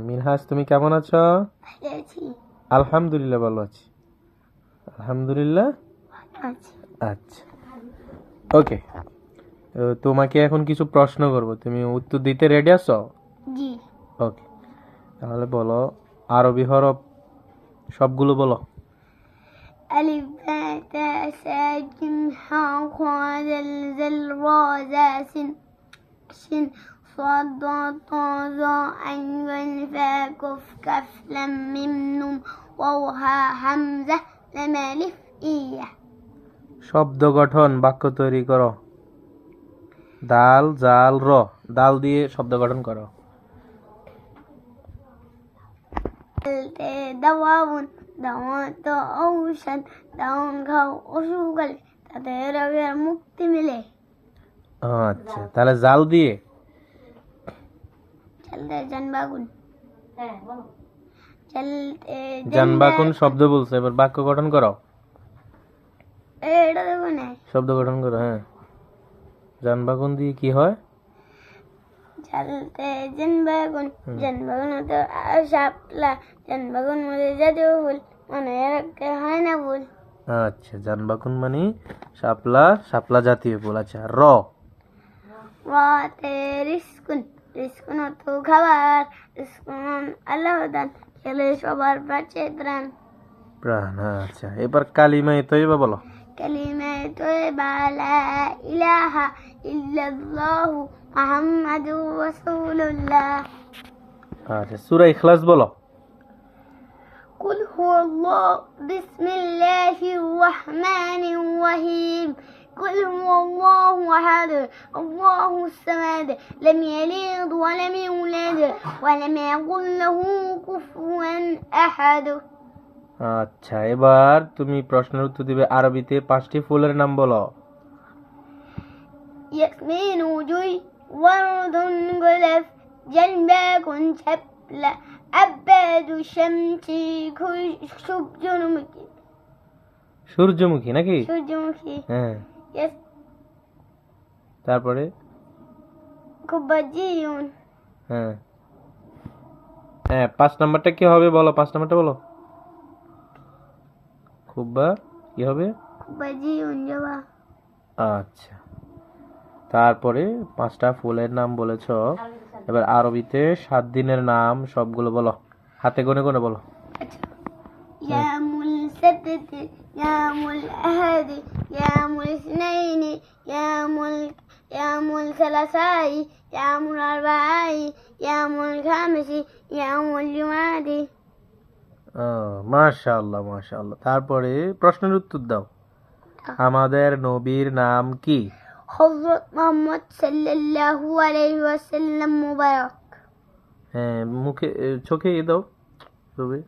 মিনহাজ, তুমি কেমন আছো? ভালো আছি। আলহামদুলিল্লাহ ভালো আছি। আলহামদুলিল্লাহ। আছি। আচ্ছা, ওকে। তোমাকে এখন কিছু প্রশ্ন করব, তুমি উত্তর দিতে রেডি আছো? জি। ওকে, তাহলে বলো আরবি হরফ সবগুলো বলো। ألف باء تاء سين جيم حاء خاء دال ذال راء زاء سين شين صاد ضاد طاء ظاء عين غين فاء كاف كاف لام ميم نون واو هاء হামজা লাম আলিফ ইয়া। শব্দ গঠন বাক্য তৈরি করো। দাল জাল র, দাল দিয়ে শব্দ গঠন করো। দাওয়াউন দাওয়াত ঔষধ দাউন খাও অসুকাল তাদের রোগের মুক্তি মিলে। আচ্ছা, তাহলে জাল দিয়ে চলতে জানবাগুন। চলতে জানবাকুন শব্দ বলছে, এবার বাক্য গঠন করো। এটা দেখো না, শব্দ গঠন করো। হ্যাঁ, জানবাকুন দিয়ে কি হয়? চলতে জানবাগুন। জানবাগুন তো শাপলা, জানবাগুন মধ্যে জাতীয় ফুল, মনে রাখতে হয় না ভুল। আচ্ছা, জানবাকুন মানে শাপলা, শাপলা জাতীয় ফুল। আচ্ছা, র রাতে রিস্কুন, রিস্কুন তো খাবার, রিস্কুন আল্লাহ দান, খেলে সবার পাচ্ছে ত্রাণ। প্রাণ। আচ্ছা, এবার কালিমায়ে তৈবা বলো। কালিমায়ে তয়্যিবা লা ইলাহা ইল্লাল্লাহু মুহাম্মাদুর রাসূলুল্লাহ। আচ্ছা, সূরা ইখলাস বলো। কুল হুয়াল্লাহু বিসমিল্লাহির রাহমানির রহিম। কুল হুয়াল্লাহু আহাদ আল্লাহুস সামাদ লাম ইয়ালিদ ওয়া লাম ইউলাদ ওয়া লাম ইয়াকুল লাহু কুফুয়ান আহাদ। আচ্ছা, এবার তুমি প্রশ্নের উত্তর দিবে আরবিতে। 5টি ফুলের নাম বলো। ইয়াসমিন জুই ওয়ারদুন গোলাপ জানবাকুন শাপলা আব্বাদু শামসি সূর্যমুখী। সূর্যমুখী নাকি? সূর্যমুখী। হ্যাঁ, ইয়েস। তারপরে কুবাজিউন। হ্যাঁ হ্যাঁ 5 নাম্বারটা কি হবে বলো। 5 নাম্বারটা বলো। খুব কি হবে? কুবাজিউন জবা। আচ্ছা, তারপরে 5টা ফুলের নাম বলেছো। এবার আরবিতে 7 দিনের নাম সবগুলো বলো, হাতে গুনে গুনে বলো। ইয়ামুল সাবত ইয়ামুল আহাদ ইয়ামুল ইসনাইন ইয়ামুল সালাসাই ইয়ামুল আরবাই ইয়ামুল খামিসি ইয়ামুল জুমাদি। মাশাআল্লাহ মাশাআল্লাহ। তারপরে প্রশ্নের উত্তর দাও। আমাদের নবীর নাম কি? হযরত মুহাম্মদ সাল্লাল্লাহু আলাইহি ওয়াসাল্লাম মুবারক। হ্যাঁ, মুখে চোখে দাও তবে,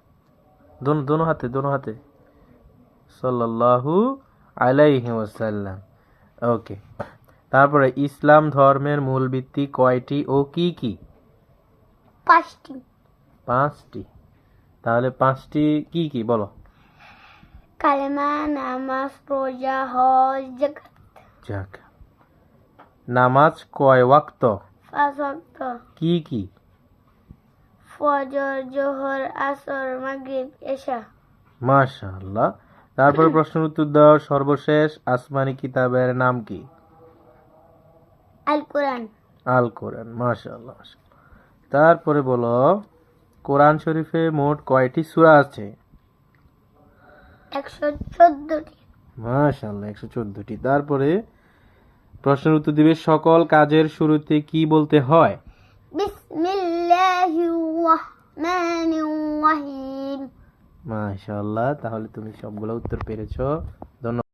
দোনো হাতে সাল্লাল্লাহু আলাইহি ওয়াসাল্লাম। ওকে, তারপরে ইসলাম ধর্মের মূল ভিত্তি কয়টি ও কি কি? 5টি। 5টি। তাহলে 5টি কি কি বলো। কালেমা, নামাজ, রোজা, হজ, যাকাত। নামাজ কয় ওয়াক্ত? 5 ওয়াক্ত। কি কি? ফজর, জোহর, আসর, মাগরিব, এশা। মাশাআল্লাহ। তারপরে প্রশ্নের উত্তর দাও। সর্বশেষ আসমানি কিতাবের নাম কি? আল কোরআন। আল কোরআন। মাশাআল্লাহ। তারপরে বলো কোরআন শরীফে মোট কয়টি সূরা আছে? 114টি। মাশাআল্লাহ, 114টি। তারপরে প্রশ্নের উত্তর দিবে সকল কাজের শুরুতে কি বলতে হয়? বিসমিল্লাহির রহমানির রহিম। মাশাআল্লাহ, তাহলে তুমি সবগুলো উত্তর পেরেছো। ধন্যবাদ।